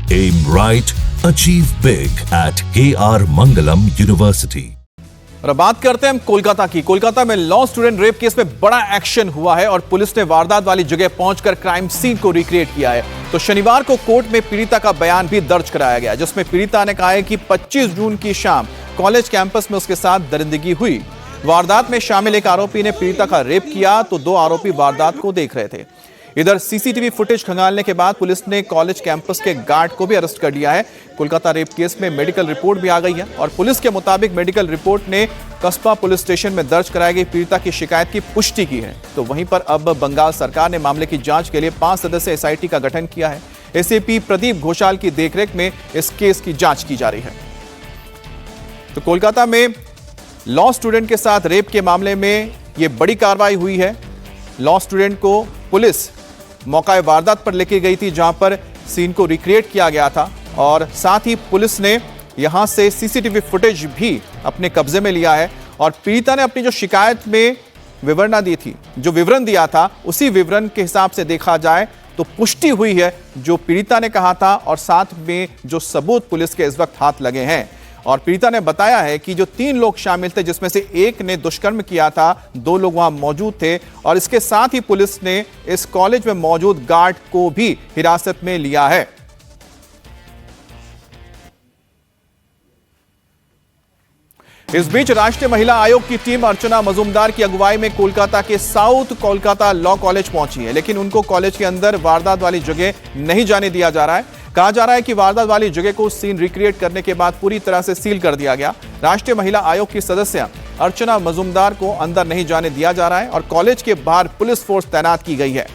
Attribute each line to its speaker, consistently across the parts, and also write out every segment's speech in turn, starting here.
Speaker 1: Aim right, achieve big at KR Mangalam University.
Speaker 2: और बात करते हैं हम कोलकाता की। कोलकाता में लॉ स्टूडेंट रेप केस में बड़ा एक्शन हुआ है और पुलिस ने वारदात वाली जगह पहुंचकर क्राइम सीन को रिक्रिएट किया है। तो शनिवार को कोर्ट में पीड़िता का बयान भी दर्ज कराया गया, जिसमें पीड़िता ने कहा है कि 25 जून की शाम कॉलेज कैंपस में उसके साथ दरिंदगी हुई। वारदात में शामिल एक आरोपी ने पीड़िता का रेप किया तो 2 आरोपी वारदात को देख रहे थे। इधर सीसीटीवी फुटेज खंगालने के बाद पुलिस ने कॉलेज कैंपस के गार्ड को भी अरेस्ट कर लिया है। कोलकाता रेप केस में मेडिकल रिपोर्ट भी आ गई है और पुलिस के मुताबिक मेडिकल रिपोर्ट ने कस्बा पुलिस स्टेशन में दर्ज कराई गई पीड़िता की शिकायत की पुष्टि की है। तो वहीं पर अब बंगाल सरकार ने मामले की जांच के लिए 5 सदस्यीय एसआईटी का गठन किया है। एसीपी प्रदीप घोषाल की देखरेख में इस केस की जांच की जा रही है। तो कोलकाता में लॉ स्टूडेंट के साथ रेप के मामले में यह बड़ी कार्रवाई हुई है। लॉ स्टूडेंट को पुलिस मौका वारदात पर लेके गई थी, जहां पर सीन को रिक्रिएट किया गया था और साथ ही पुलिस ने यहां से सीसीटीवी फुटेज भी अपने कब्जे में लिया है। और पीड़िता ने अपनी जो शिकायत में विवरण दी थी, जो विवरण दिया था, उसी विवरण के हिसाब से देखा जाए तो पुष्टि हुई है जो पीड़िता ने कहा था और साथ में जो सबूत पुलिस के इस वक्त हाथ लगे हैं। और पीड़िता ने बताया है कि जो 3 लोग शामिल थे, जिसमें से एक ने दुष्कर्म किया था, 2 लोग वहां मौजूद थे और इसके साथ ही पुलिस ने इस कॉलेज में मौजूद गार्ड को भी हिरासत में लिया है। इस बीच राष्ट्रीय महिला आयोग की टीम अर्चना मजूमदार की अगुवाई में कोलकाता के साउथ कोलकाता लॉ कॉलेज पहुंची है, लेकिन उनको कॉलेज के अंदर वारदात वाली जगह नहीं जाने दिया जा रहा है। कहा जा रहा है कि वारदात वाली जगह को सीन रिक्रिएट करने के बाद पूरी तरह से सील कर दिया गया। राष्ट्रीय महिला आयोग की सदस्य अर्चना मजूमदार को अंदर नहीं जाने दिया जा रहा है और कॉलेज के बाहर पुलिस फोर्स तैनात की गई है।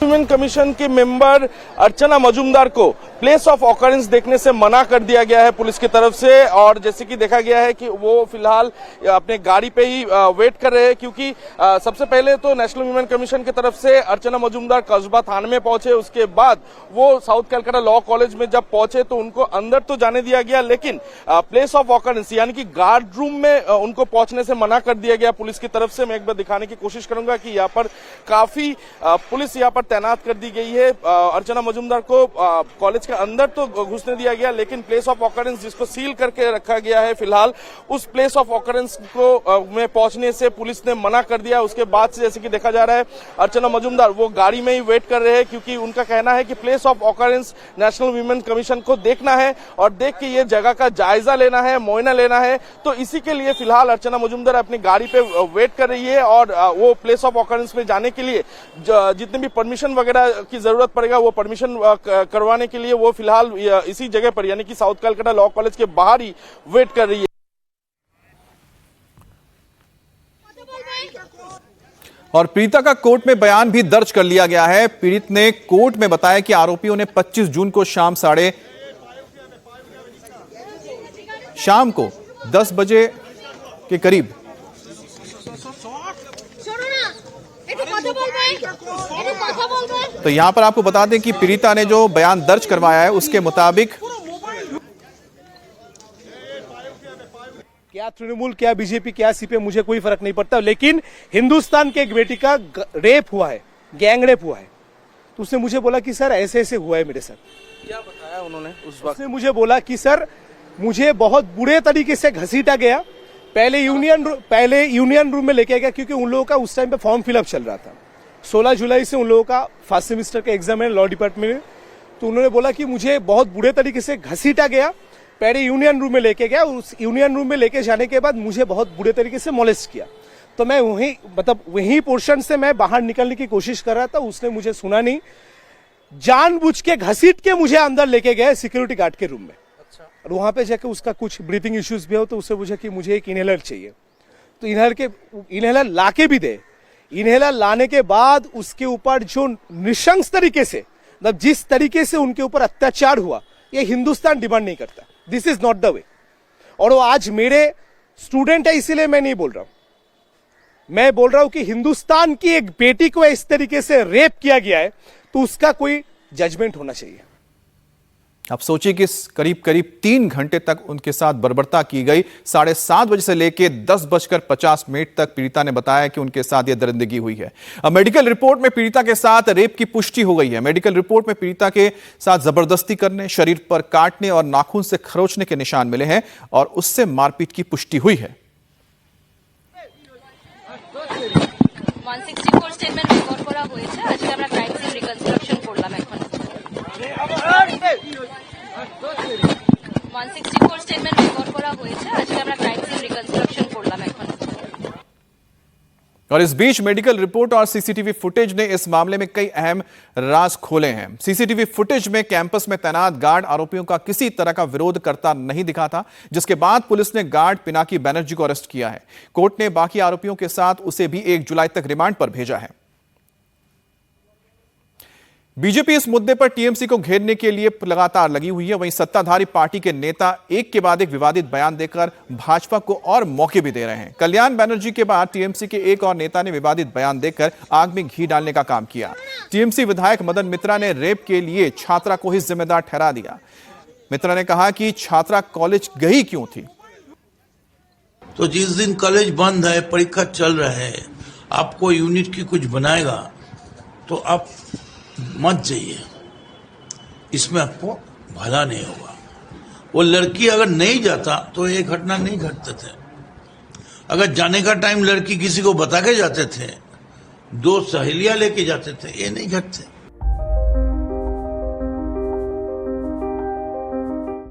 Speaker 3: वुमेन कमीशन के मेंबर अर्चना मजूमदार को प्लेस ऑफ ऑकरेंस देखने से मना कर दिया गया है पुलिस की तरफ से। और जैसे कि देखा गया है कि वो फिलहाल अपने गाड़ी पे ही वेट कर रहे हैं, क्योंकि सबसे पहले तो नेशनल वुमेन कमीशन की तरफ से अर्चना मजूमदार कस्बा थाने में पहुंचे। उसके बाद वो साउथ कलकत्ता लॉ कॉलेज में जब पहुंचे तो उनको अंदर तो जाने दिया गया, लेकिन प्लेस ऑफ ऑकरेंस यानी कि गार्ड रूम में उनको पहुंचने से मना कर दिया गया पुलिस की तरफ से। मैं एक बार दिखाने की कोशिश करूंगा कि यहाँ पर काफी पुलिस यहाँ पर तैनात कर दी गई है। अर्चना मजूमदार को कॉलेज के अंदर तो घुसने दिया गया, लेकिन प्लेस ऑफ ऑकरेंस जिसको सील करके रखा गया है फिलहाल, उस प्लेस ऑफ ऑकरेंस को में पहुंचने से पुलिस ने मना कर दिया। उसके बाद से जैसे कि देखा जा रहा है अर्चना मजूमदार वो गाड़ी में ही वेट कर रहे हैं, क्योंकि उनका कहना है कि place of occurrence national women commission को देखना है और देख के ये जगह का जायजा लेना है, मुआयना लेना है। तो इसी के लिए फिलहाल अर्चना मजूमदार अपनी गाड़ी पे वेट कर रही है और वो प्लेस ऑफ ऑकरेंस में जाने के लिए जितने भी परमिशन वगैरह की जरूरत पड़ेगा वो परमिशन करवाने के लिए वो फिलहाल इसी जगह पर यानी कि साउथ कलकत्ता लॉ कॉलेज के बाहर ही वेट कर रही है।
Speaker 2: और पीड़िता का कोर्ट में बयान भी दर्ज कर लिया गया है। पीड़ित ने कोर्ट में बताया कि आरोपियों ने 25 जून को शाम को 10 बजे के करीब तो यहां पर आपको बता दें कि पीड़िता ने जो बयान दर्ज करवाया है उसके मुताबिक
Speaker 4: क्या तृणमूल, क्या बीजेपी, क्या सीपीएम, मुझे कोई फर्क नहीं पड़ता, लेकिन हिंदुस्तान के एक बेटी का रेप हुआ है, गैंग रेप हुआ है। तो उसने मुझे बोला कि सर ऐसे ऐसे हुआ है मेरे साथ।
Speaker 3: क्या बताया उन्होंने उस वक्त?
Speaker 4: उसने मुझे बोला कि सर मुझे बहुत बुरे तरीके से घसीटा गया। पहले यूनियन रूम में लेके गया, क्योंकि उन लोगों का उस टाइम पे फॉर्म फिलअप चल रहा था। 16 जुलाई से उन लोगों का फर्स्ट सेमेस्टर का एग्जाम है लॉ डिपार्टमेंट में। तो उन्होंने बोला कि मुझे बहुत बुरे तरीके से घसीटा गया, पहले यूनियन रूम में लेके गया, उस यूनियन रूम में लेके जाने के बाद मुझे बहुत बुरे तरीके से मोलेस्ट किया। तो मैं वही पोर्शन से मैं बाहर निकलने की कोशिश कर रहा था, उसने मुझे सुना नहीं, जानबूझ के घसीट के मुझे अंदर लेके गए सिक्योरिटी गार्ड के रूम में। और वहां पे जाके उसका कुछ ब्रीथिंग इश्यूज भी हो तो उससे पूछा कि मुझे एक इनहेलर चाहिए। तो इनहेलर लाके भी दे। इनहेलर लाने के बाद उसके ऊपर जो निशंस तरीके से, मतलब जिस तरीके से उनके ऊपर अत्याचार हुआ, ये हिंदुस्तान डिमांड नहीं करता। This is not the way. और वो आज मेरे स्टूडेंट है, इसीलिए मैं नहीं बोल रहा हूं। मैं बोल रहा हूं कि हिंदुस्तान की एक बेटी को इस तरीके से रेप किया गया है तो उसका कोई जजमेंट होना चाहिए।
Speaker 2: अब सोचिए कि करीब 3 घंटे तक उनके साथ बर्बरता की गई। 7:30 बजे से लेकर 10:50 तक पीड़िता ने बताया कि उनके साथ यह दरिंदगी हुई है। अब मेडिकल रिपोर्ट में पीड़िता के साथ रेप की पुष्टि हो गई है। मेडिकल रिपोर्ट में पीड़िता के साथ जबरदस्ती करने, शरीर पर काटने और नाखून से खरोचने के निशान मिले हैं और उससे मारपीट की पुष्टि हुई है।
Speaker 5: 164 স্টেটমেন্ট রেকর্ড করা হয়েছে। আজকে আমরা ক্রাইম সিন রিকনস্ট্রাকশন করলাম। এখন 164 স্টেটমেন্ট রেকর্ড করা হয়েছে। আজকে আমরা ক্রাইম সিন রিকনস্ট্রাকশন করলাম। এখন
Speaker 2: और इस बीच मेडिकल रिपोर्ट और सीसीटीवी फुटेज ने इस मामले में कई अहम राज खोले हैं। सीसीटीवी फुटेज में कैंपस में तैनात गार्ड आरोपियों का किसी तरह का विरोध करता नहीं दिखा था, जिसके बाद पुलिस ने गार्ड पिनाकी बनर्जी को अरेस्ट किया है। कोर्ट ने बाकी आरोपियों के साथ उसे भी 1 जुलाई तक रिमांड पर भेजा है। बीजेपी इस मुद्दे पर टीएमसी को घेरने के लिए लगातार लगी हुई है। वहीं सत्ताधारी पार्टी के नेता एक के बाद एक विवादित बयान देकर भाजपा को और मौके भी दे रहे हैं। कल्याण बनर्जी के बाद टीएमसी के एक और नेता ने विवादित बयान देकर आग में घी डालने का काम किया। टीएमसी विधायक मदन मित्रा ने रेप के लिए छात्रा को ही जिम्मेदार ठहरा दिया। मित्रा ने कहा कि छात्रा कॉलेज गई क्यों थी।
Speaker 6: तो जिस दिन कॉलेज बंद है, परीक्षा चल रहा है, आपको यूनिट की कुछ बनाएगा तो आप मत जाइए, इसमें आपको भला नहीं होगा। वो लड़की अगर नहीं जाता तो ये घटना नहीं घटते थे। अगर जाने का टाइम लड़की किसी को बता के जाते थे, 2 सहेलियां लेके जाते थे, ये नहीं घटते।